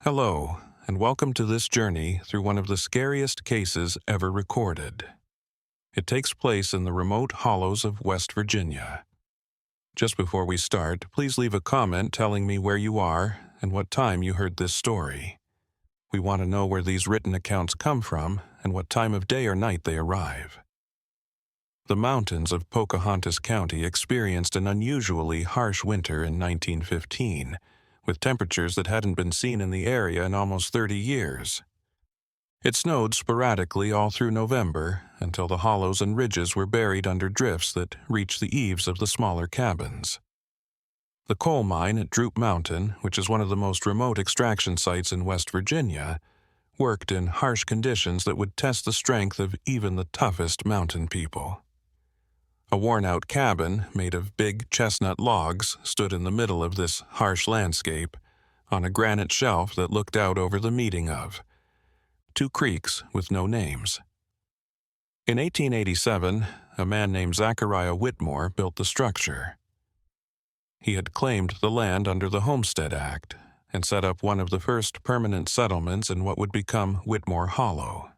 Hello, and welcome to this journey through one of the scariest cases ever recorded. It takes place in the remote hollows of West Virginia. Just before we start, please leave a comment telling me where you are and what time you heard this story. We want to know where these written accounts come from and what time of day or night they arrive. The mountains of Pocahontas County experienced an unusually harsh winter in 1915, with temperatures that hadn't been seen in the area in almost 30 years. It snowed sporadically all through November until the hollows and ridges were buried under drifts that reached the eaves of the smaller cabins. The coal mine at Droop Mountain, which is one of the most remote extraction sites in West Virginia, worked in harsh conditions that would test the strength of even the toughest mountain people. A worn-out cabin made of big chestnut logs stood in the middle of this harsh landscape, on a granite shelf that looked out over the meeting of two creeks with no names. In 1887, a man named Silas Whitmore built the structure. He had claimed the land under the Homestead Act and set up one of the first permanent settlements in what would become Whitmore Hollow.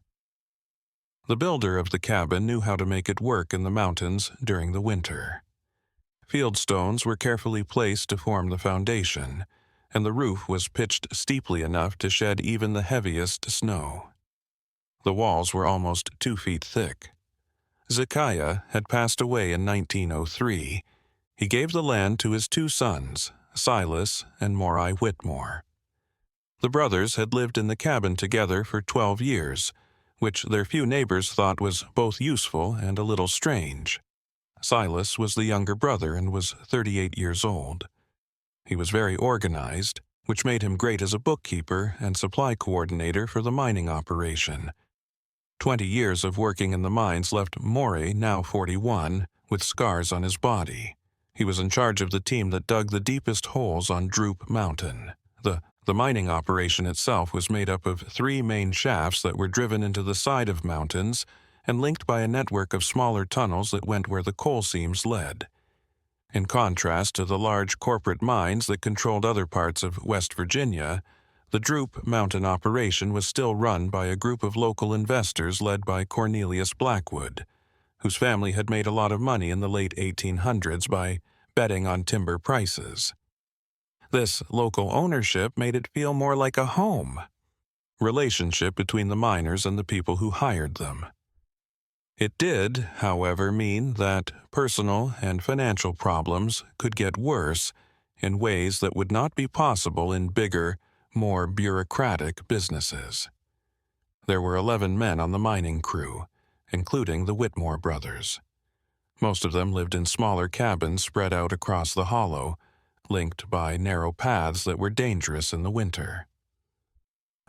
The builder of the cabin knew how to make it work in the mountains during the winter. Field stones were carefully placed to form the foundation, and the roof was pitched steeply enough to shed even the heaviest snow. The walls were almost 2 feet thick. Silas had passed away in 1903. He gave the land to his two sons, Silas and Mart Whitmore. The brothers had lived in the cabin together for 12 years, which their few neighbors thought was both useful and a little strange. Silas was the younger brother and was 38 years old. He was very organized, which made him great as a bookkeeper and supply coordinator for the mining operation. 20 years of working in the mines left Mart, now 41, with scars on his body. He was in charge of the team that dug the deepest holes on Droop Mountain. The mining operation itself was made up of 3 main shafts that were driven into the side of mountains and linked by a network of smaller tunnels that went where the coal seams led. In contrast to the large corporate mines that controlled other parts of West Virginia, the Droop Mountain operation was still run by a group of local investors led by Cornelius Blackwood, whose family had made a lot of money in the late 1800s by betting on timber prices. This local ownership made it feel more like a home relationship between the miners and the people who hired them. It did, however, mean that personal and financial problems could get worse in ways that would not be possible in bigger, more bureaucratic businesses. There were 11 men on the mining crew, including the Whitmore brothers. Most of them lived in smaller cabins spread out across the hollow, linked by narrow paths that were dangerous in the winter.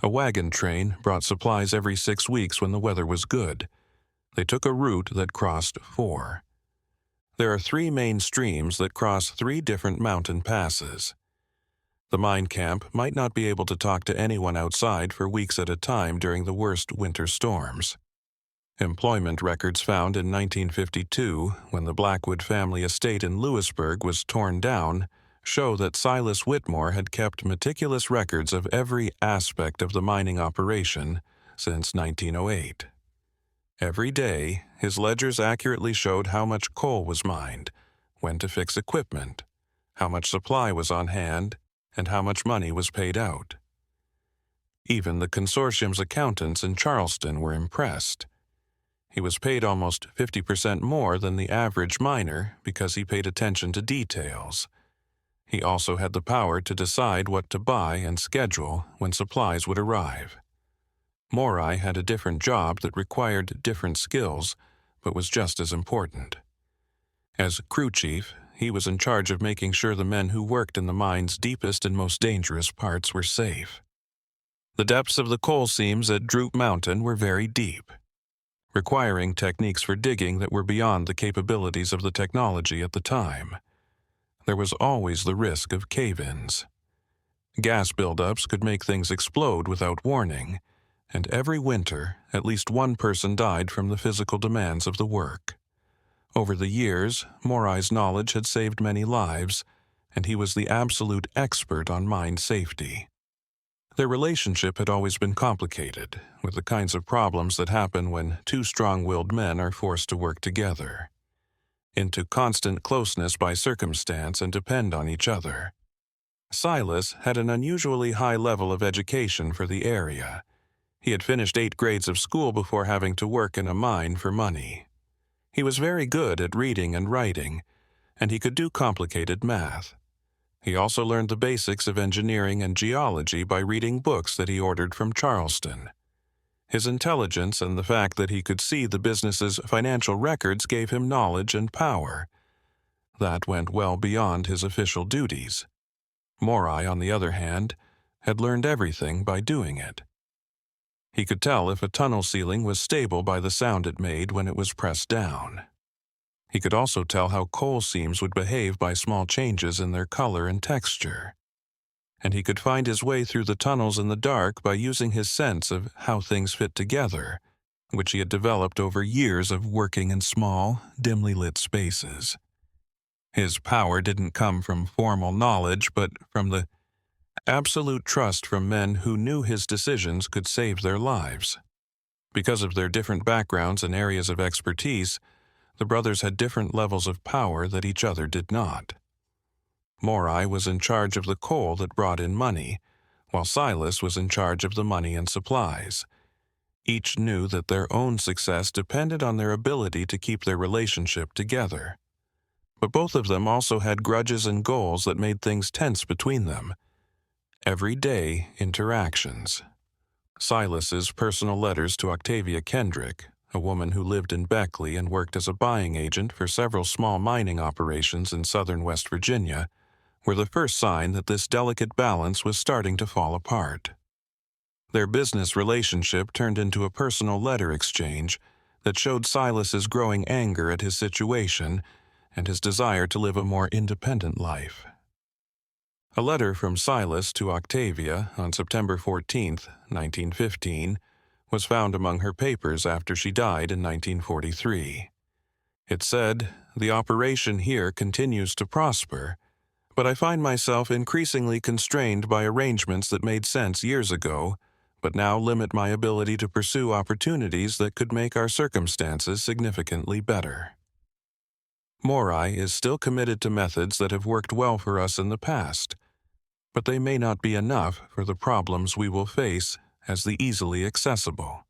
A wagon train brought supplies every 6 weeks when the weather was good. They took a route that crossed 4. There are 3 main streams that cross 3 different mountain passes. The mine camp might not be able to talk to anyone outside for weeks at a time during the worst winter storms. Employment records found in 1952, when the Blackwood family estate in Lewisburg was torn down, show that Silas Whitmore had kept meticulous records of every aspect of the mining operation since 1908. Every day, his ledgers accurately showed how much coal was mined, when to fix equipment, how much supply was on hand, and how much money was paid out. Even the consortium's accountants in Charleston were impressed. He was paid almost 50% more than the average miner because he paid attention to details. He also had the power to decide what to buy and schedule when supplies would arrive. Mart had a different job that required different skills, but was just as important. As crew chief, he was in charge of making sure the men who worked in the mine's deepest and most dangerous parts were safe. The depths of the coal seams at Droop Mountain were very deep, requiring techniques for digging that were beyond the capabilities of the technology at the time. There was always the risk of cave-ins. Gas buildups could make things explode without warning, and every winter at least one person died from the physical demands of the work. Over the years, Mart's knowledge had saved many lives, and he was the absolute expert on mine safety. Their relationship had always been complicated, with the kinds of problems that happen when two strong-willed men are forced to work together, into constant closeness by circumstance and depend on each other. Silas had an unusually high level of education for the area. He had finished 8 grades of school before having to work in a mine for money. He was very good at reading and writing, and he could do complicated math. He also learned the basics of engineering and geology by reading books that he ordered from Charleston. His intelligence and the fact that he could see the business's financial records gave him knowledge and power. That went well beyond his official duties. Morai, on the other hand, had learned everything by doing it. He could tell if a tunnel ceiling was stable by the sound it made when it was pressed down. He could also tell how coal seams would behave by small changes in their color and texture. And he could find his way through the tunnels in the dark by using his sense of how things fit together, which he had developed over years of working in small, dimly lit spaces. His power didn't come from formal knowledge, but from the absolute trust from men who knew his decisions could save their lives. Because of their different backgrounds and areas of expertise, the brothers had different levels of power that each other did not. Morai was in charge of the coal that brought in money, while Silas was in charge of the money and supplies. Each knew that their own success depended on their ability to keep their relationship together. But both of them also had grudges and goals that made things tense between them. Everyday interactions. Silas's personal letters to Octavia Kendrick, a woman who lived in Beckley and worked as a buying agent for several small mining operations in southern West Virginia, were the first sign that this delicate balance was starting to fall apart. Their business relationship turned into a personal letter exchange that showed Silas's growing anger at his situation and his desire to live a more independent life. A letter from Silas to Octavia on September 14, 1915, was found among her papers after she died in 1943. It said, "The operation here continues to prosper, but I find myself increasingly constrained by arrangements that made sense years ago, but now limit my ability to pursue opportunities that could make our circumstances significantly better." Morai is still committed to methods that have worked well for us in the past, but they may not be enough for the problems we will face as the easily accessible.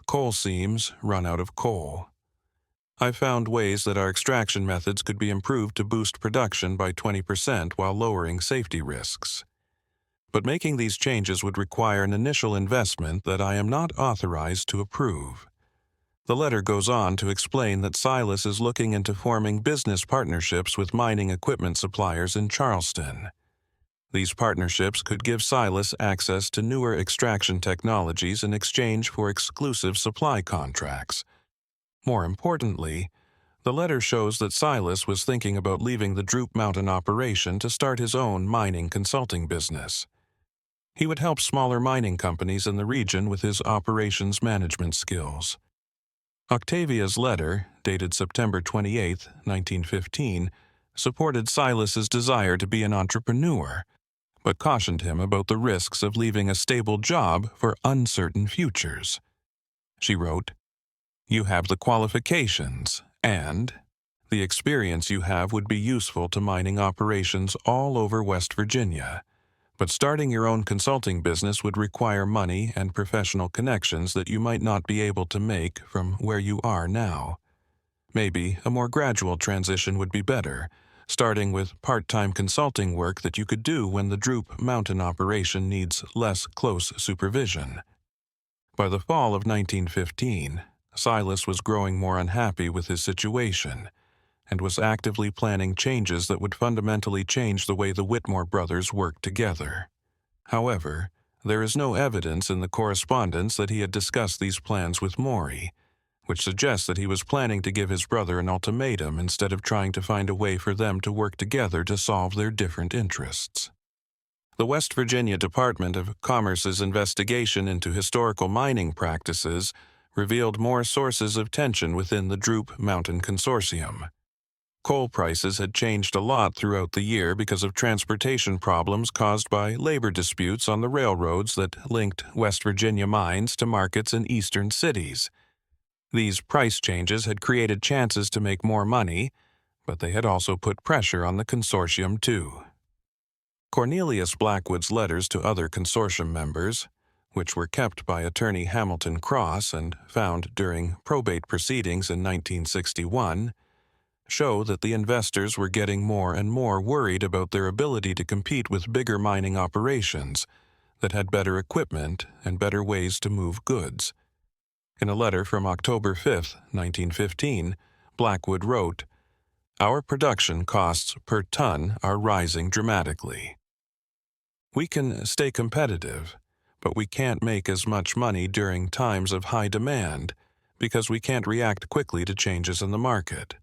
Coal seams run out of coal. I've found ways that our extraction methods could be improved to boost production by 20% while lowering safety risks. But making these changes would require an initial investment that I am not authorized to approve. The letter goes on to explain that Silas is looking into forming business partnerships with mining equipment suppliers in Charleston. These partnerships could give Silas access to newer extraction technologies in exchange for exclusive supply contracts. More importantly, the letter shows that Silas was thinking about leaving the Droop Mountain operation to start his own mining consulting business. He would help smaller mining companies in the region with his operations management skills. Octavia's letter, dated September 28, 1915, supported Silas's desire to be an entrepreneur, but cautioned him about the risks of leaving a stable job for uncertain futures. She wrote, "You have the qualifications, and the experience you have would be useful to mining operations all over West Virginia, but starting your own consulting business would require money and professional connections that you might not be able to make from where you are now. Maybe a more gradual transition would be better, starting with part-time consulting work that you could do when the Droop Mountain operation needs less close supervision." By the fall of 1915, Silas was growing more unhappy with his situation and was actively planning changes that would fundamentally change the way the Whitmore brothers worked together. However, there is no evidence in the correspondence that he had discussed these plans with Maury, which suggests that he was planning to give his brother an ultimatum instead of trying to find a way for them to work together to solve their different interests. The West Virginia Department of Commerce's investigation into historical mining practices revealed more sources of tension within the Droop Mountain Consortium. Coal prices had changed a lot throughout the year because of transportation problems caused by labor disputes on the railroads that linked West Virginia mines to markets in eastern cities. These price changes had created chances to make more money, but they had also put pressure on the consortium too. Cornelius Blackwood's letters to other consortium members, which were kept by attorney Hamilton Cross and found during probate proceedings in 1961, show that the investors were getting more and more worried about their ability to compete with bigger mining operations that had better equipment and better ways to move goods. In a letter from October 5, 1915, Blackwood wrote, "Our production costs per ton are rising dramatically. We can stay competitive, but we can't make as much money during times of high demand because we can't react quickly to changes in the market.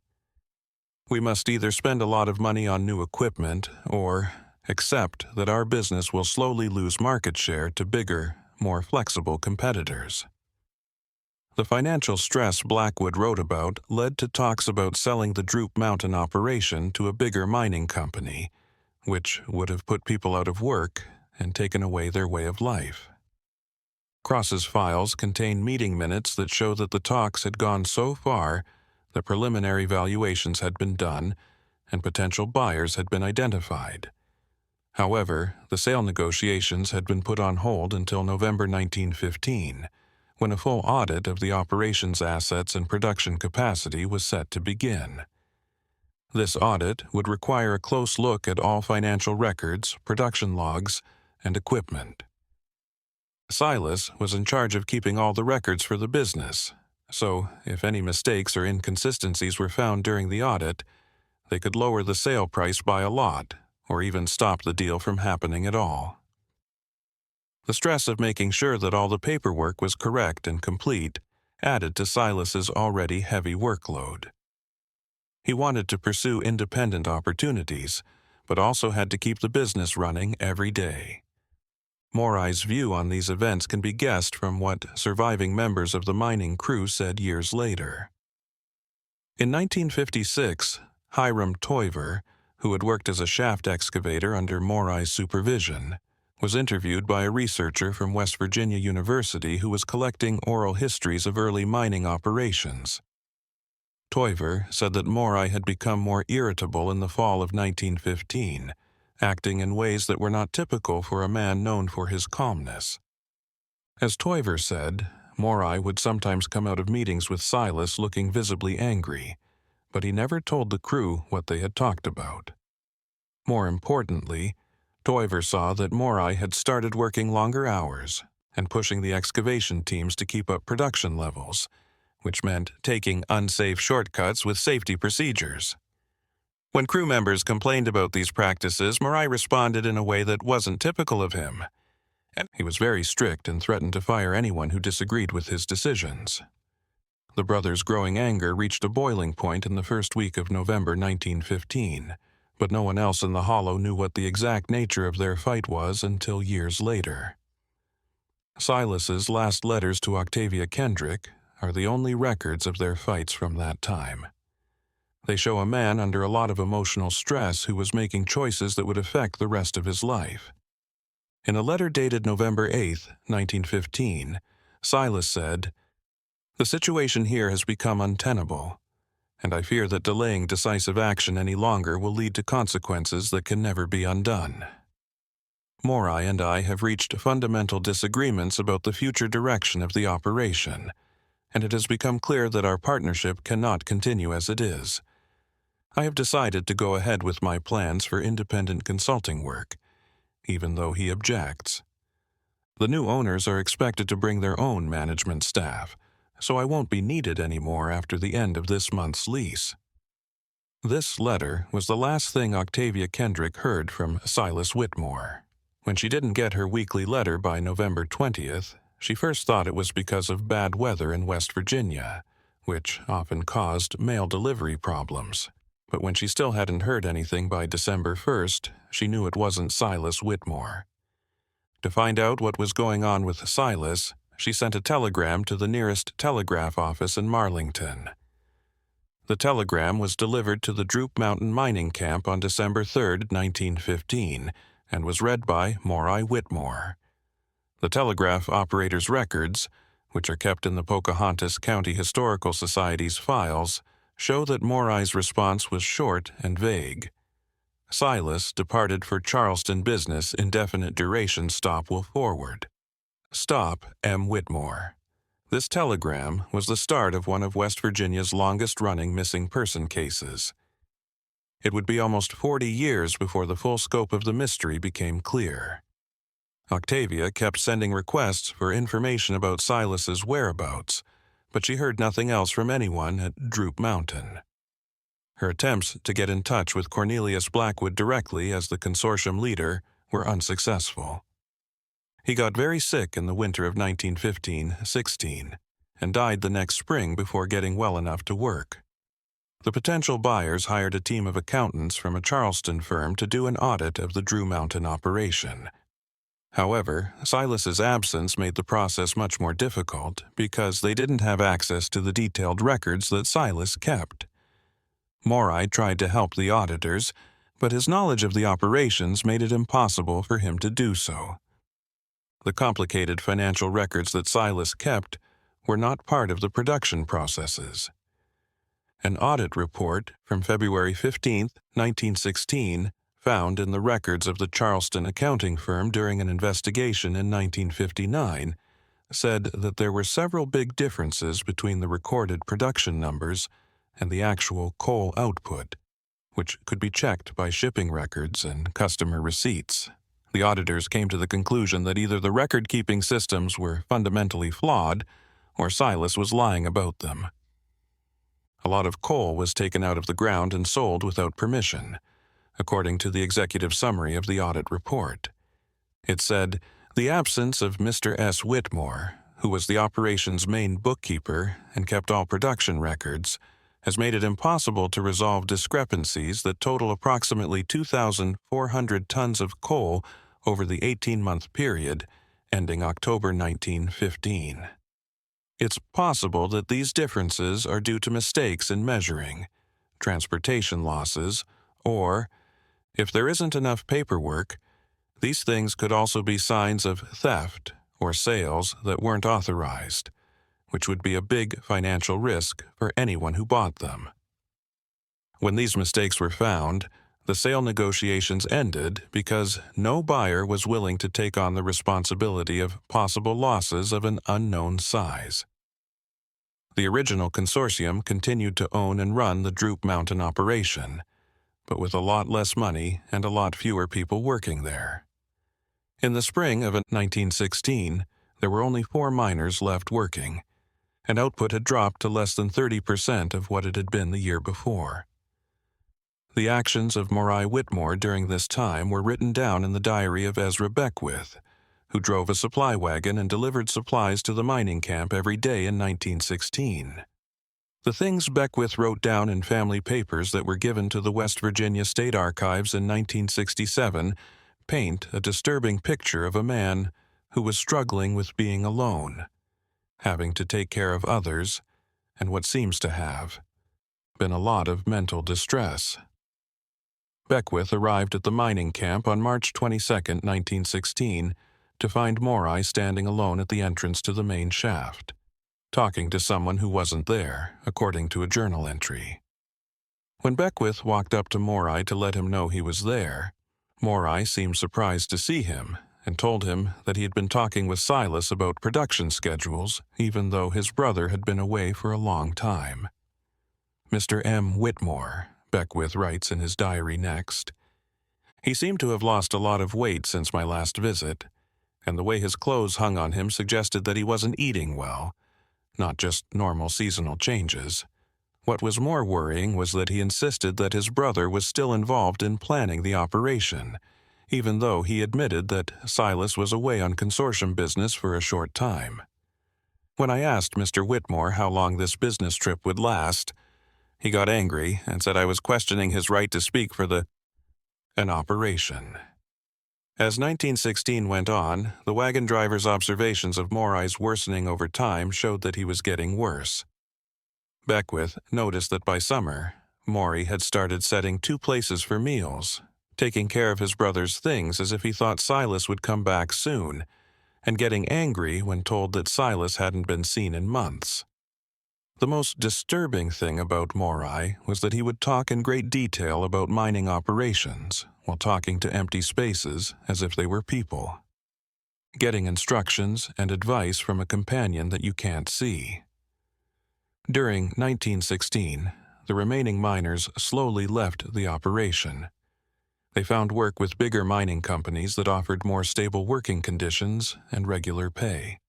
We must either spend a lot of money on new equipment or accept that our business will slowly lose market share to bigger, more flexible competitors." The financial stress Blackwood wrote about led to talks about selling the Droop Mountain operation to a bigger mining company, which would have put people out of work and taken away their way of life. Cross's files contain meeting minutes that show that the talks had gone so far the preliminary valuations had been done, and potential buyers had been identified. However, the sale negotiations had been put on hold until November 1915, when a full audit of the operation's assets and production capacity was set to begin. This audit would require a close look at all financial records, production logs, and equipment. Silas was in charge of keeping all the records for the business, so if any mistakes or inconsistencies were found during the audit, they could lower the sale price by a lot, or even stop the deal from happening at all. The stress of making sure that all the paperwork was correct and complete added to Silas's already heavy workload. He wanted to pursue independent opportunities, but also had to keep the business running every day. Morai's view on these events can be guessed from what surviving members of the mining crew said years later. In 1956, Hiram Toiver, who had worked as a shaft excavator under Morai's supervision, was interviewed by a researcher from West Virginia University who was collecting oral histories of early mining operations. Toiver said that Morai had become more irritable in the fall of 1915, acting in ways that were not typical for a man known for his calmness. As Toiver said, Morai would sometimes come out of meetings with Silas looking visibly angry, but he never told the crew what they had talked about. More importantly, Toiver saw that Morai had started working longer hours and pushing the excavation teams to keep up production levels, which meant taking unsafe shortcuts with safety procedures. When crew members complained about these practices, Morai responded in a way that wasn't typical of him, and he was very strict and threatened to fire anyone who disagreed with his decisions. The brothers' growing anger reached a boiling point in the first week of November 1915, but no one else in the hollow knew what the exact nature of their fight was until years later. Silas's last letters to Octavia Kendrick are the only records of their fights from that time. They show a man under a lot of emotional stress who was making choices that would affect the rest of his life. In a letter dated November 8, 1915, Silas said, "The situation here has become untenable, and I fear that delaying decisive action any longer will lead to consequences that can never be undone. Morai and I have reached fundamental disagreements about the future direction of the operation, and it has become clear that our partnership cannot continue as it is. I have decided to go ahead with my plans for independent consulting work, even though he objects. The new owners are expected to bring their own management staff, so I won't be needed anymore after the end of this month's lease." This letter was the last thing Octavia Kendrick heard from Silas Whitmore. When she didn't get her weekly letter by November 20th, she first thought it was because of bad weather in West Virginia, which often caused mail delivery problems. But when she still hadn't heard anything by December 1st, she knew it wasn't Silas Whitmore. To find out what was going on with Silas, she sent a telegram to the nearest telegraph office in Marlington. The telegram was delivered to the Droop Mountain mining camp on December 3, 1915, and was read by Mart Whitmore. The telegraph operator's records, which are kept in the Pocahontas County Historical Society's files, show that Mart's response was short and vague. Silas departed for Charleston business indefinite duration stop will forward. Stop M. Whitmore. This telegram was the start of one of West Virginia's longest-running missing person cases. It would be almost 40 years before the full scope of the mystery became clear. Octavia kept sending requests for information about Silas's whereabouts, but she heard nothing else from anyone at Droop Mountain. Her attempts to get in touch with Cornelius Blackwood directly as the consortium leader were unsuccessful. He got very sick in the winter of 1915-16 and died the next spring before getting well enough to work. The potential buyers hired a team of accountants from a Charleston firm to do an audit of the Droop Mountain operation. However, Silas's absence made the process much more difficult because they didn't have access to the detailed records that Silas kept. Mart tried to help the auditors, but his knowledge of the operations made it impossible for him to do so. The complicated financial records that Silas kept were not part of the production processes. An audit report from February 15, 1916, found in the records of the Charleston accounting firm during an investigation in 1959, said that there were several big differences between the recorded production numbers and the actual coal output, which could be checked by shipping records and customer receipts. The auditors came to the conclusion that either the record-keeping systems were fundamentally flawed or Silas was lying about them. A lot of coal was taken out of the ground and sold without permission, according to the executive summary of the audit report. It said, "The absence of Mr. S. Whitmore, who was the operation's main bookkeeper and kept all production records, has made it impossible to resolve discrepancies that total approximately 2,400 tons of coal over the 18-month period ending October 1915. It's possible that these differences are due to mistakes in measuring, transportation losses, or, if there isn't enough paperwork, these things could also be signs of theft or sales that weren't authorized, which would be a big financial risk for anyone who bought them." When these mistakes were found, the sale negotiations ended because no buyer was willing to take on the responsibility of possible losses of an unknown size. The original consortium continued to own and run the Droop Mountain operation, but with a lot less money and a lot fewer people working there. In the spring of 1916, there were only 4 miners left working, and output had dropped to less than 30% of what it had been the year before. The actions of Mart Whitmore during this time were written down in the diary of Ezra Beckwith, who drove a supply wagon and delivered supplies to the mining camp every day in 1916. The things Beckwith wrote down in family papers that were given to the West Virginia State Archives in 1967 paint a disturbing picture of a man who was struggling with being alone, having to take care of others, and what seems to have been a lot of mental distress. Beckwith arrived at the mining camp on March 22, 1916, to find Mart standing alone at the entrance to the main shaft, talking to someone who wasn't there, according to a journal entry. When Beckwith walked up to Mart to let him know he was there, Mart seemed surprised to see him and told him that he had been talking with Silas about production schedules, even though his brother had been away for a long time. Mr. M. Whitmore, Beckwith writes in his diary next, "He seemed to have lost a lot of weight since my last visit, and the way his clothes hung on him suggested that he wasn't eating well, not just normal seasonal changes. What was more worrying was that he insisted that his brother was still involved in planning the operation, even though he admitted that Silas was away on consortium business for a short time. When I asked Mr. Whitmore how long this business trip would last, he got angry and said I was questioning his right to speak for an operation." As 1916 went on, the wagon driver's observations of Mart's worsening over time showed that he was getting worse. Beckwith noticed that by summer, Maury had started setting two places for meals, taking care of his brother's things as if he thought Silas would come back soon, and getting angry when told that Silas hadn't been seen in months. The most disturbing thing about Maury was that he would talk in great detail about mining operations while talking to empty spaces as if they were people, getting instructions and advice from a companion that you can't see. During 1916, the remaining miners slowly left the operation. They found work with bigger mining companies that offered more stable working conditions and regular pay.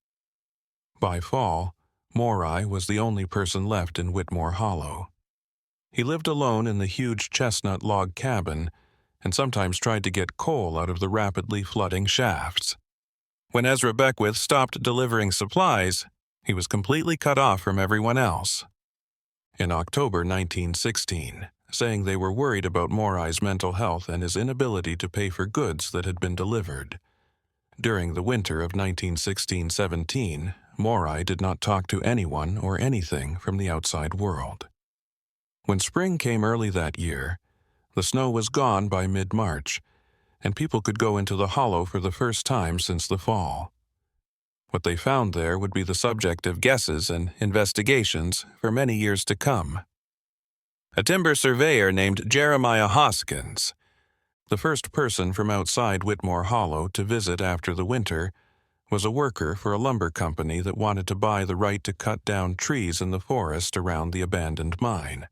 By fall, Maury was the only person left in Whitmore Hollow. He lived alone in the huge chestnut log cabin and sometimes tried to get coal out of the rapidly flooding shafts. When Ezra Beckwith stopped delivering supplies, he was completely cut off from everyone else. In October 1916, saying they were worried about Maury's mental health and his inability to pay for goods that had been delivered. During the winter of 1916-17, Maury did not talk to anyone or anything from the outside world. When spring came early that year, the snow was gone by mid-March, and people could go into the hollow for the first time since the fall. What they found there would be the subject of guesses and investigations for many years to come. A timber surveyor named Jeremiah Hoskins, the first person from outside Whitmore Hollow to visit after the winter, was a worker for a lumber company that wanted to buy the right to cut down trees in the forest around the abandoned mine.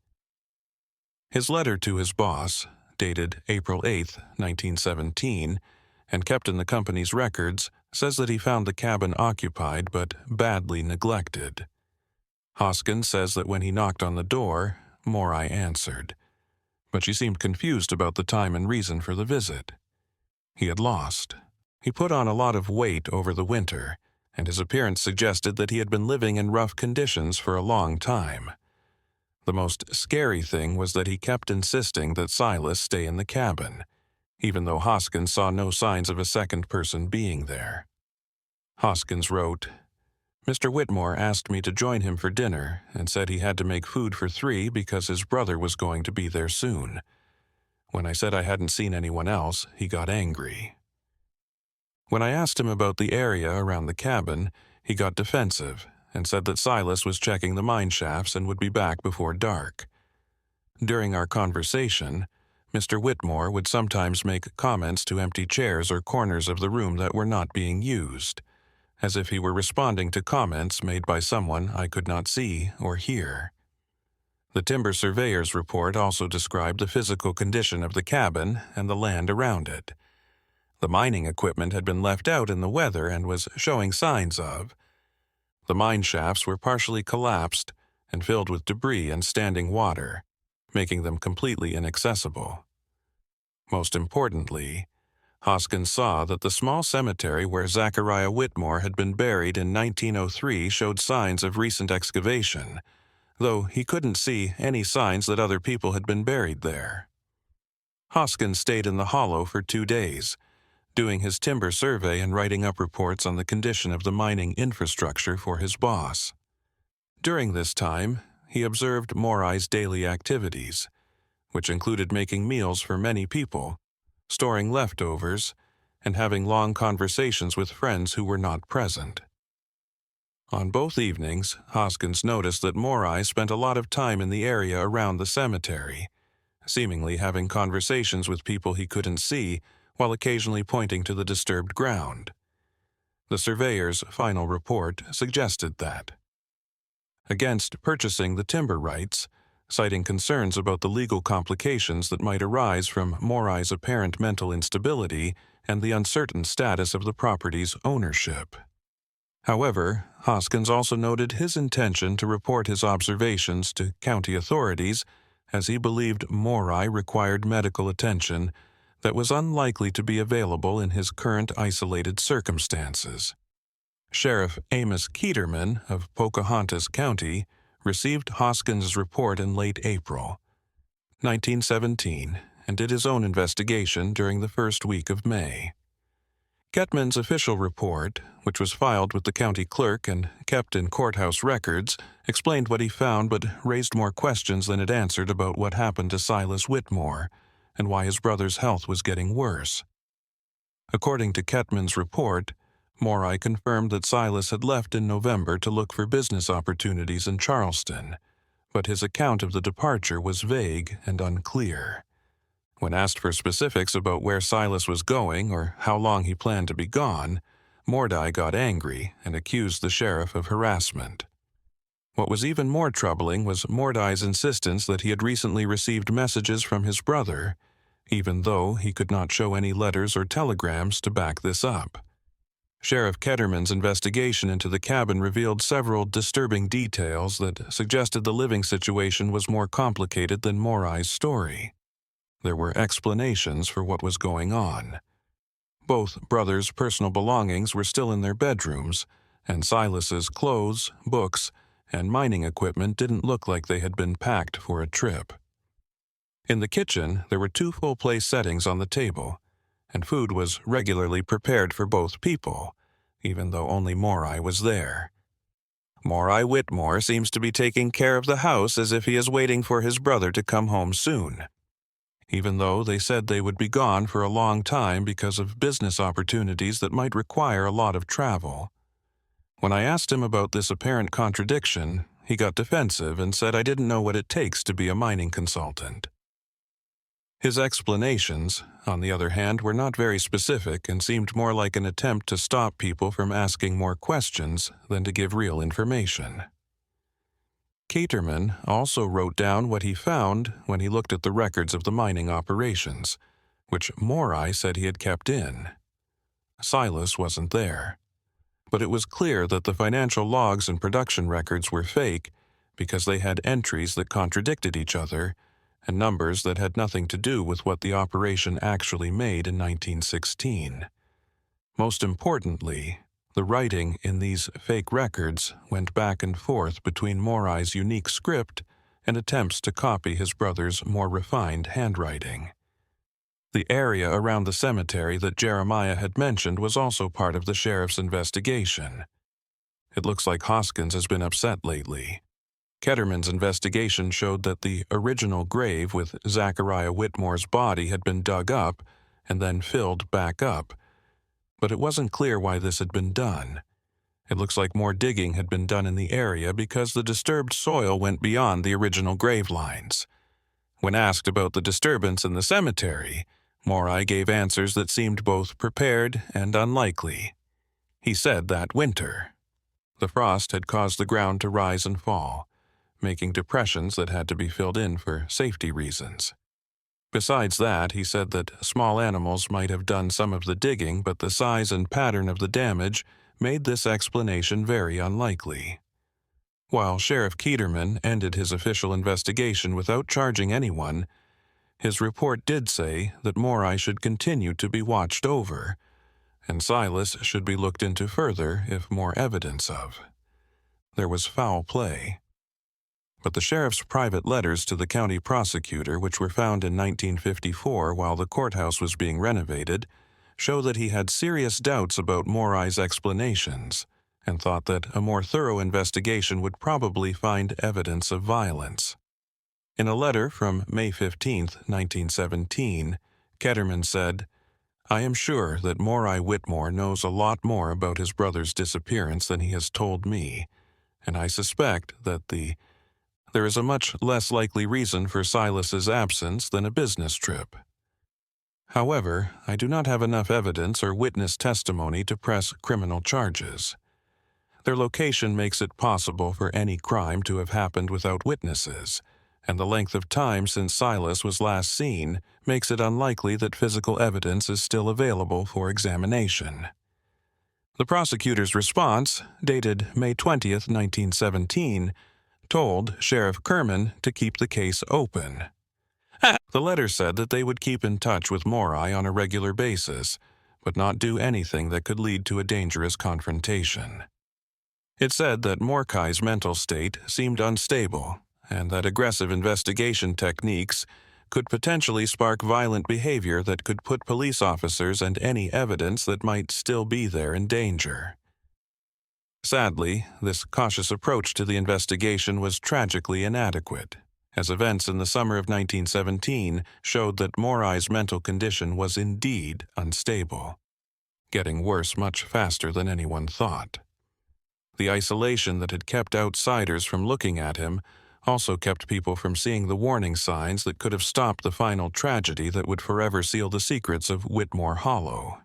His letter to his boss, dated April 8, 1917, and kept in the company's records, says that he found the cabin occupied but badly neglected. Hoskins says that when he knocked on the door, Maury answered, but she seemed confused about the time and reason for the visit. He had lost. He put on a lot of weight over the winter, and his appearance suggested that he had been living in rough conditions for a long time. The most scary thing was that he kept insisting that Silas stay in the cabin, even though Hoskins saw no signs of a second person being there. Hoskins wrote, "Mr. Whitmore asked me to join him for dinner and said he had to make food for 3 because his brother was going to be there soon. When I said I hadn't seen anyone else, he got angry." When I asked him about the area around the cabin, he got defensive and said that Silas was checking the mine shafts and would be back before dark. During our conversation, Mr. Whitmore would sometimes make comments to empty chairs or corners of the room that were not being used, as if he were responding to comments made by someone I could not see or hear. The timber surveyor's report also described the physical condition of the cabin and the land around it. The mining equipment had been left out in the weather and was showing signs of. The mine shafts were partially collapsed and filled with debris and standing water, making them completely inaccessible. Most importantly, Hoskins saw that the small cemetery where Zachariah Whitmore had been buried in 1903 showed signs of recent excavation, though he couldn't see any signs that other people had been buried there. Hoskins stayed in the hollow for 2 days, doing his timber survey and writing up reports on the condition of the mining infrastructure for his boss. During this time, he observed Maury's daily activities, which included making meals for many people, storing leftovers, and having long conversations with friends who were not present. On both evenings, Hoskins noticed that Maury spent a lot of time in the area around the cemetery, seemingly having conversations with people he couldn't see while occasionally pointing to the disturbed ground. The surveyor's final report suggested that. Against purchasing the timber rights, citing concerns about the legal complications that might arise from Maury's apparent mental instability and the uncertain status of the property's ownership. However, Hoskins also noted his intention to report his observations to county authorities, as he believed Maury required medical attention that was unlikely to be available in his current isolated circumstances. Sheriff Amos Keeterman of Pocahontas County received Hoskins' report in late April 1917 and did his own investigation during the first week of May. Ketman's official report, which was filed with the county clerk and kept in courthouse records, explained what he found but raised more questions than it answered about what happened to Silas Whitmore and why his brother's health was getting worse. According to Ketman's report, Morai confirmed that Silas had left in November to look for business opportunities in Charleston, but his account of the departure was vague and unclear. When asked for specifics about where Silas was going or how long he planned to be gone, Mordai got angry and accused the sheriff of harassment. What was even more troubling was Mordai's insistence that he had recently received messages from his brother, even though he could not show any letters or telegrams to back this up. Sheriff Ketterman's investigation into the cabin revealed several disturbing details that suggested the living situation was more complicated than Morai's story. There were explanations for what was going on. Both brothers' personal belongings were still in their bedrooms, and Silas's clothes, books, and mining equipment didn't look like they had been packed for a trip. In the kitchen, there were 2 full-place settings on the table, and food was regularly prepared for both people, even though only Morai was there. Morai Whitmore seems to be taking care of the house as if he is waiting for his brother to come home soon, even though they said they would be gone for a long time because of business opportunities that might require a lot of travel. When I asked him about this apparent contradiction, he got defensive and said I didn't know what it takes to be a mining consultant. His explanations, on the other hand, were not very specific and seemed more like an attempt to stop people from asking more questions than to give real information. Caterman also wrote down what he found when he looked at the records of the mining operations, which Morai said he had kept in. Silas wasn't there, but it was clear that the financial logs and production records were fake because they had entries that contradicted each other and numbers that had nothing to do with what the operation actually made in 1916. Most importantly, the writing in these fake records went back and forth between Morai's unique script and attempts to copy his brother's more refined handwriting. The area around the cemetery that Jeremiah had mentioned was also part of the sheriff's investigation. It looks like Hoskins has been upset lately. Ketterman's investigation showed that the original grave with Zachariah Whitmore's body had been dug up and then filled back up, but it wasn't clear why this had been done. It looks like more digging had been done in the area because the disturbed soil went beyond the original grave lines. When asked about the disturbance in the cemetery, Morai gave answers that seemed both prepared and unlikely. He said that winter, the frost had caused the ground to rise and fall, making depressions that had to be filled in for safety reasons. Besides that, he said that small animals might have done some of the digging, but the size and pattern of the damage made this explanation very unlikely. While Sheriff Keterman ended his official investigation without charging anyone, his report did say that Morai should continue to be watched over, and Silas should be looked into further if more evidence of. There was foul play. But the sheriff's private letters to the county prosecutor, which were found in 1954 while the courthouse was being renovated, show that he had serious doubts about Morai's explanations and thought that a more thorough investigation would probably find evidence of violence. In a letter from May 15, 1917, Ketterman said, "I am sure that Morai Whitmore knows a lot more about his brother's disappearance than he has told me, and I suspect that there is a much less likely reason for Silas's absence than a business trip. However, I do not have enough evidence or witness testimony to press criminal charges. Their location makes it possible for any crime to have happened without witnesses, and the length of time since Silas was last seen makes it unlikely that physical evidence is still available for examination." The prosecutor's response, dated May 20, 1917, told Sheriff Kerman to keep the case open. The letter said that they would keep in touch with Morai on a regular basis, but not do anything that could lead to a dangerous confrontation. It said that Morkai's mental state seemed unstable, and that aggressive investigation techniques could potentially spark violent behavior that could put police officers and any evidence that might still be there in danger. Sadly, this cautious approach to the investigation was tragically inadequate, as events in the summer of 1917 showed that Morai's mental condition was indeed unstable, getting worse much faster than anyone thought. The isolation that had kept outsiders from looking at him also kept people from seeing the warning signs that could have stopped the final tragedy that would forever seal the secrets of Whitmore Hollow.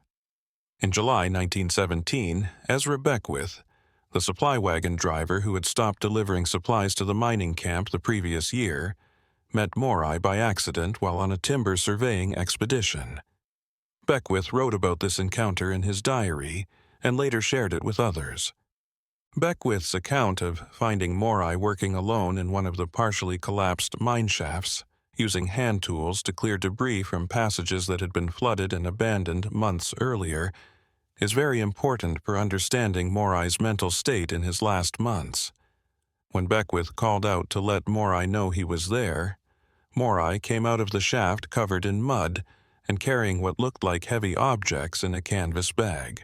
In July 1917, Ezra Beckwith, the supply wagon driver who had stopped delivering supplies to the mining camp the previous year, met Morai by accident while on a timber surveying expedition. Beckwith wrote about this encounter in his diary and later shared it with others. Beckwith's account of finding Morai working alone in one of the partially collapsed mine shafts, using hand tools to clear debris from passages that had been flooded and abandoned months earlier, is very important for understanding Morai's mental state in his last months. When Beckwith called out to let Morai know he was there, Morai came out of the shaft covered in mud and carrying what looked like heavy objects in a canvas bag.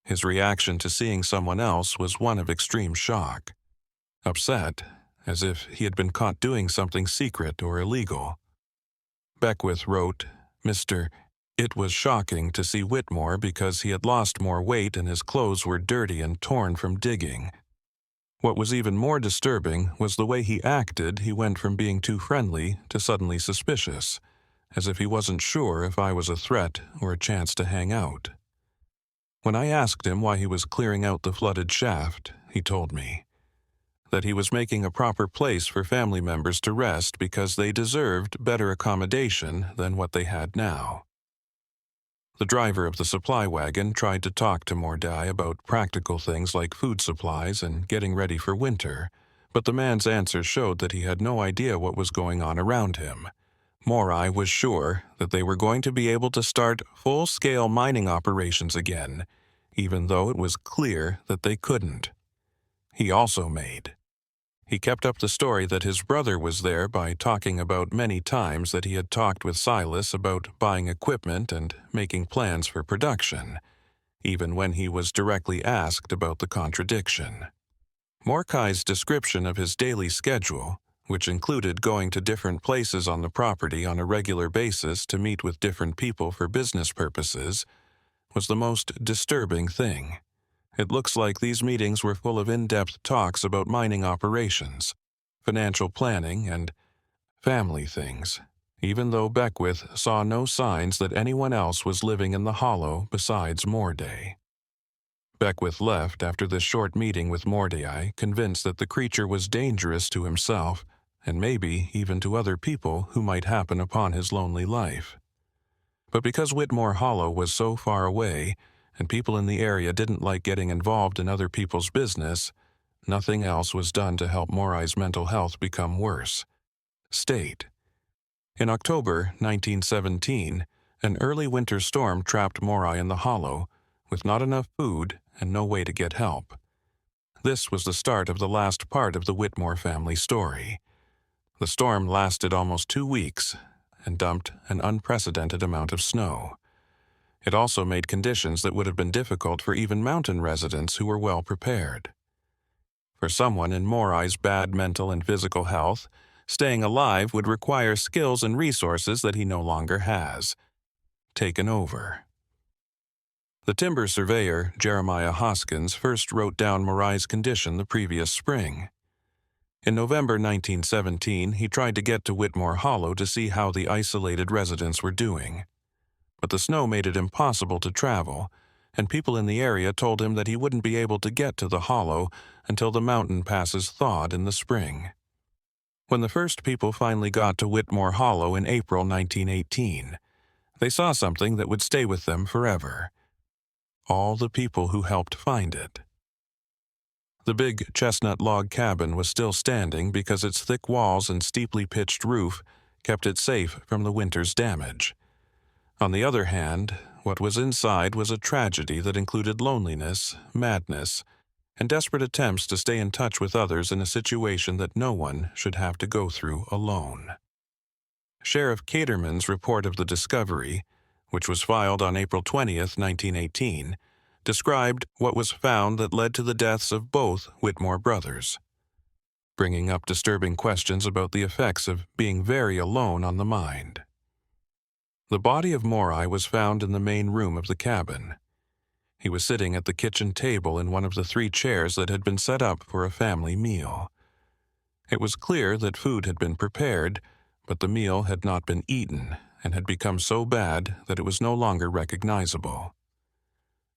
His reaction to seeing someone else was one of extreme shock. Upset, as if he had been caught doing something secret or illegal. Beckwith wrote, "Mr. It was shocking to see Whitmore because he had lost more weight and his clothes were dirty and torn from digging. What was even more disturbing was the way he acted. He went from being too friendly to suddenly suspicious, as if he wasn't sure if I was a threat or a chance to hang out. When I asked him why he was clearing out the flooded shaft, he told me that he was making a proper place for family members to rest because they deserved better accommodation than what they had now." The driver of the supply wagon tried to talk to Mordai about practical things like food supplies and getting ready for winter, but the man's answers showed that he had no idea what was going on around him. Morai was sure that they were going to be able to start full-scale mining operations again, even though it was clear that they couldn't. He kept up the story that his brother was there by talking about many times that he had talked with Silas about buying equipment and making plans for production, even when he was directly asked about the contradiction. Morai's description of his daily schedule, which included going to different places on the property on a regular basis to meet with different people for business purposes, was the most disturbing thing. It looks like these meetings were full of in-depth talks about mining operations, financial planning, and family things, even though Beckwith saw no signs that anyone else was living in the hollow besides Mordai. Beckwith left after this short meeting with Mordai, convinced that the creature was dangerous to himself and maybe even to other people who might happen upon his lonely life. But because Whitmore Hollow was so far away, and people in the area didn't like getting involved in other people's business, nothing else was done to help Morai's mental health become worse. State. In October 1917, an early winter storm trapped Morai in the hollow, with not enough food and no way to get help. This was the start of the last part of the Whitmore family story. The storm lasted almost 2 weeks and dumped an unprecedented amount of snow. It also made conditions that would have been difficult for even mountain residents who were well prepared. For someone in Morai's bad mental and physical health, staying alive would require skills and resources that he no longer has. Taken over. The timber surveyor, Jeremiah Hoskins, first wrote down Morai's condition the previous spring. In November 1917, he tried to get to Whitmore Hollow to see how the isolated residents were doing. But the snow made it impossible to travel, and people in the area told him that he wouldn't be able to get to the hollow until the mountain passes thawed in the spring. When the first people finally got to Whitmore Hollow in April 1918, they saw something that would stay with them forever. All the people who helped find it. The big chestnut log cabin was still standing because its thick walls and steeply pitched roof kept it safe from the winter's damage. On the other hand, what was inside was a tragedy that included loneliness, madness, and desperate attempts to stay in touch with others in a situation that no one should have to go through alone. Sheriff Caterman's report of the discovery, which was filed on April 20th, 1918, described what was found that led to the deaths of both Whitmore brothers, bringing up disturbing questions about the effects of being very alone on the mind. The body of Maury was found in the main room of the cabin. He was sitting at the kitchen table in one of the 3 chairs that had been set up for a family meal. It was clear that food had been prepared, but the meal had not been eaten and had become so bad that it was no longer recognizable.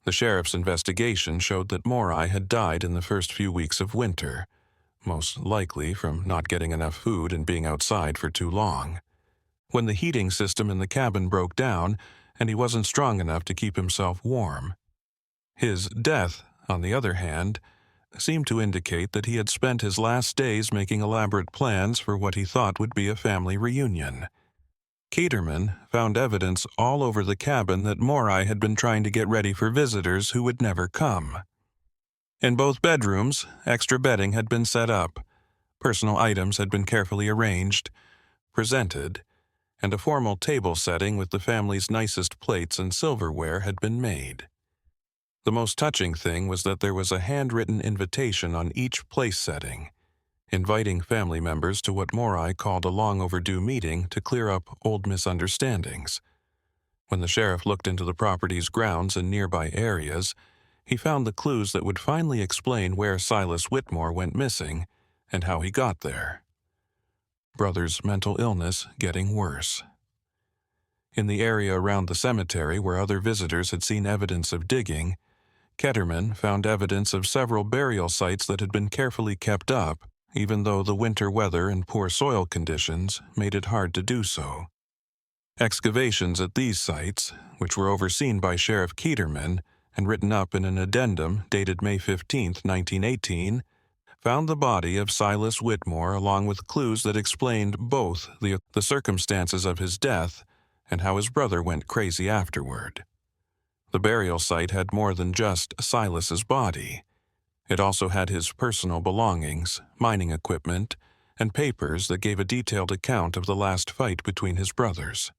The sheriff's investigation showed that Maury had died in the first few weeks of winter, most likely from not getting enough food and being outside for too long, when the heating system in the cabin broke down and he wasn't strong enough to keep himself warm. His death, on the other hand, seemed to indicate that he had spent his last days making elaborate plans for what he thought would be a family reunion. Caterman found evidence all over the cabin that Maury had been trying to get ready for visitors who would never come. In both bedrooms, extra bedding had been set up, personal items had been carefully arranged, presented, and a formal table setting with the family's nicest plates and silverware had been made. The most touching thing was that there was a handwritten invitation on each place setting, inviting family members to what Maury called a long-overdue meeting to clear up old misunderstandings. When the sheriff looked into the property's grounds and nearby areas, he found the clues that would finally explain where Silas Whitmore went missing and how he got there. Brother's mental illness getting worse. In the area around the cemetery where other visitors had seen evidence of digging, Caterman found evidence of several burial sites that had been carefully kept up, even though the winter weather and poor soil conditions made it hard to do so. Excavations at these sites, which were overseen by Sheriff Caterman and written up in an addendum dated May 15, 1918, found the body of Silas Whitmore along with clues that explained both the circumstances of his death and how his brother went crazy afterward. The burial site had more than just Silas's body. It also had his personal belongings, mining equipment, and papers that gave a detailed account of the last fight between his brothers.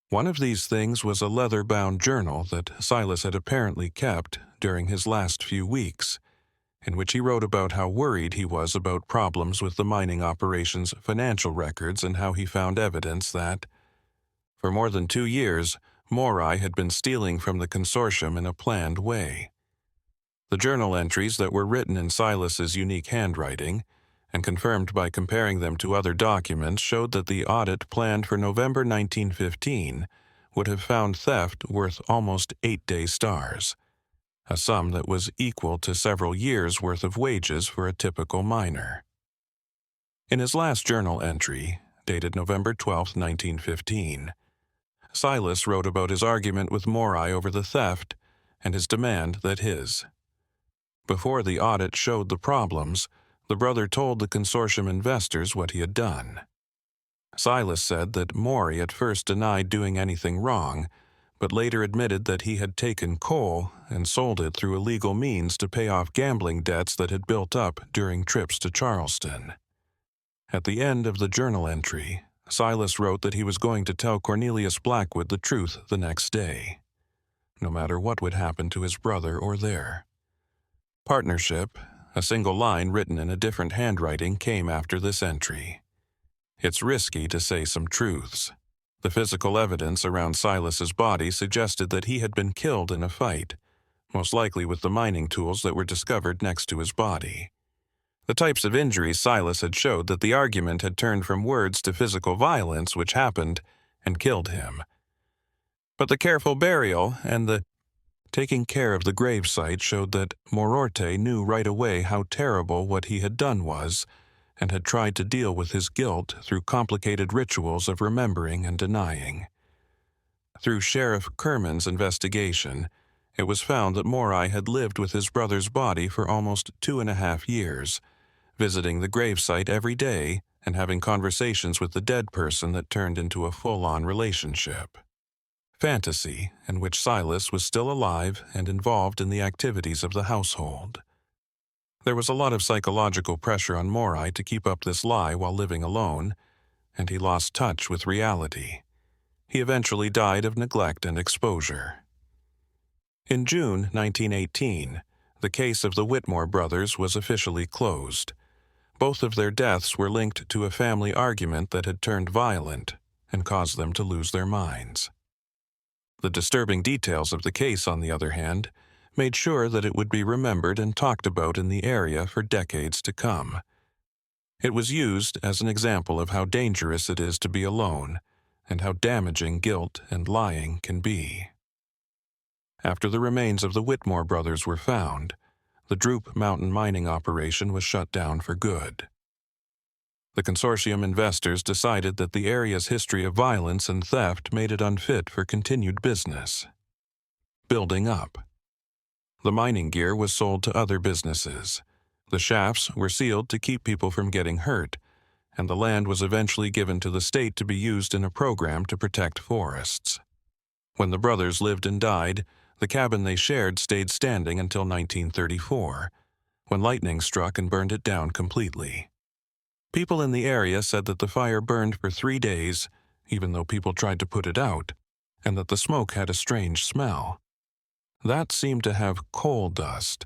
One of these things was a leather-bound journal that Silas had apparently kept during his last few weeks, in which he wrote about how worried he was about problems with the mining operation's financial records and how he found evidence that, for more than 2 years, Maury had been stealing from the consortium in a planned way. The journal entries that were written in Silas's unique handwriting, and confirmed by comparing them to other documents, showed that the audit planned for November 1915 would have found theft worth almost 8-day stars, a sum that was equal to several years' worth of wages for a typical miner. In his last journal entry, dated November 12, 1915, Silas wrote about his argument with Maury over the theft and his demand that his. Before the audit showed the problems, the brother told the consortium investors what he had done. Silas said that Maury at first denied doing anything wrong, but later admitted that he had taken coal and sold it through illegal means to pay off gambling debts that had built up during trips to Charleston. At the end of the journal entry, Silas wrote that he was going to tell Cornelius Blackwood the truth the next day, no matter what would happen to his brother or their partnership. A single line written in a different handwriting came after this entry. It's risky to say some truths. The physical evidence around Silas's body suggested that he had been killed in a fight, most likely with the mining tools that were discovered next to his body. The types of injuries Silas had showed that the argument had turned from words to physical violence, which happened and killed him. But the careful burial and the taking care of the gravesite showed that Mororte knew right away how terrible what he had done was, and had tried to deal with his guilt through complicated rituals of remembering and denying. Through Sheriff Kerman's investigation, it was found that Maury had lived with his brother's body for almost 2.5 years, visiting the gravesite every day and having conversations with the dead person that turned into a full-on relationship. Fantasy in which Silas was still alive and involved in the activities of the household. There was a lot of psychological pressure on Maury to keep up this lie while living alone, and he lost touch with reality. He eventually died of neglect and exposure. In June 1918, the case of the Whitmore brothers was officially closed. Both of their deaths were linked to a family argument that had turned violent and caused them to lose their minds. The disturbing details of the case, on the other hand, made sure that it would be remembered and talked about in the area for decades to come. It was used as an example of how dangerous it is to be alone and how damaging guilt and lying can be. After the remains of the Whitmore brothers were found, the Droop Mountain mining operation was shut down for good. The consortium investors decided that the area's history of violence and theft made it unfit for continued business. Building up. The mining gear was sold to other businesses. The shafts were sealed to keep people from getting hurt, and the land was eventually given to the state to be used in a program to protect forests. When the brothers lived and died, the cabin they shared stayed standing until 1934, when lightning struck and burned it down completely. People in the area said that the fire burned for 3 days, even though people tried to put it out, and that the smoke had a strange smell. That seemed to have coal dust,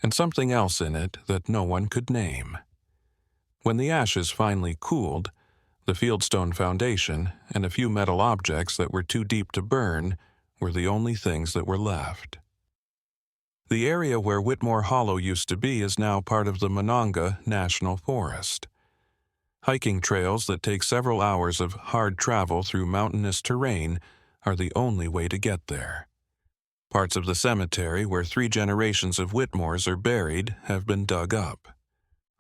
and something else in it that no one could name. When the ashes finally cooled, the fieldstone foundation and a few metal objects that were too deep to burn were the only things that were left. The area where Whitmore Hollow used to be is now part of the Monongah National Forest. Hiking trails that take several hours of hard travel through mountainous terrain are the only way to get there. Parts of the cemetery where 3 generations of Whitmores are buried have been dug up.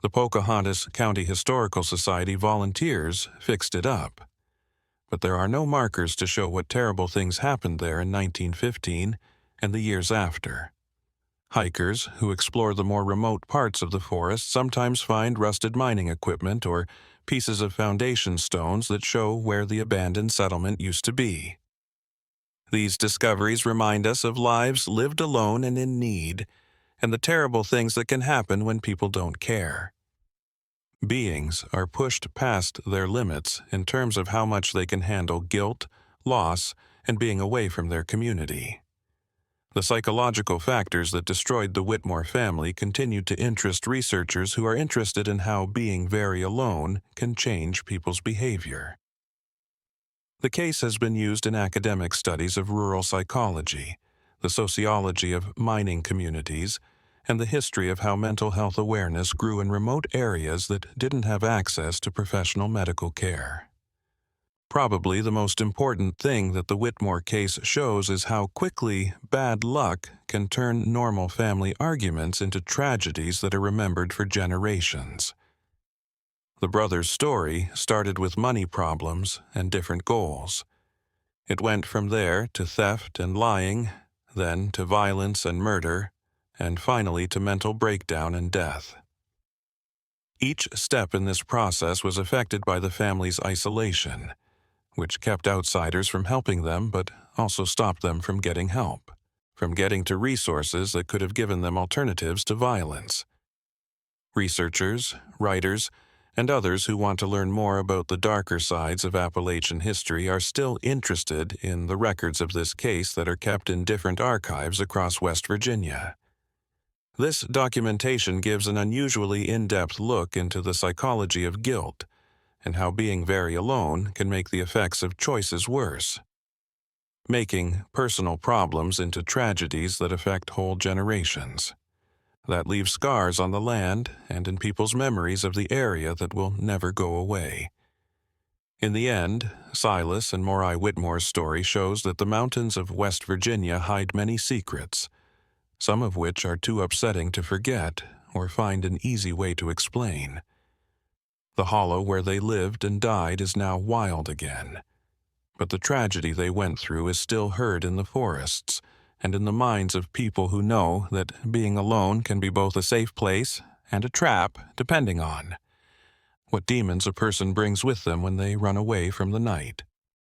The Pocahontas County Historical Society volunteers fixed it up, but there are no markers to show what terrible things happened there in 1915 and the years after. Hikers who explore the more remote parts of the forest sometimes find rusted mining equipment or pieces of foundation stones that show where the abandoned settlement used to be. These discoveries remind us of lives lived alone and in need, and the terrible things that can happen when people don't care. Beings are pushed past their limits in terms of how much they can handle guilt, loss, and being away from their community. The psychological factors that destroyed the Whitmore family continue to interest researchers who are interested in how being very alone can change people's behavior. The case has been used in academic studies of rural psychology, the sociology of mining communities, and the history of how mental health awareness grew in remote areas that didn't have access to professional medical care. Probably the most important thing that the Whitmore case shows is how quickly bad luck can turn normal family arguments into tragedies that are remembered for generations. The brothers' story started with money problems and different goals. It went from there to theft and lying, then to violence and murder, and finally to mental breakdown and death. Each step in this process was affected by the family's isolation, which kept outsiders from helping them but also stopped them from getting help, from getting to resources that could have given them alternatives to violence. Researchers, writers, and others who want to learn more about the darker sides of Appalachian history are still interested in the records of this case that are kept in different archives across West Virginia. This documentation gives an unusually in-depth look into the psychology of guilt and how being very alone can make the effects of choices worse, making personal problems into tragedies that affect whole generations, that leave scars on the land and in people's memories of the area that will never go away. In the end, Silas and Morai Whitmore's story shows that the mountains of West Virginia hide many secrets, some of which are too upsetting to forget or find an easy way to explain. The hollow where they lived and died is now wild again, but the tragedy they went through is still heard in the forests and in the minds of people who know that being alone can be both a safe place and a trap, depending on what demons a person brings with them when they run away from the night.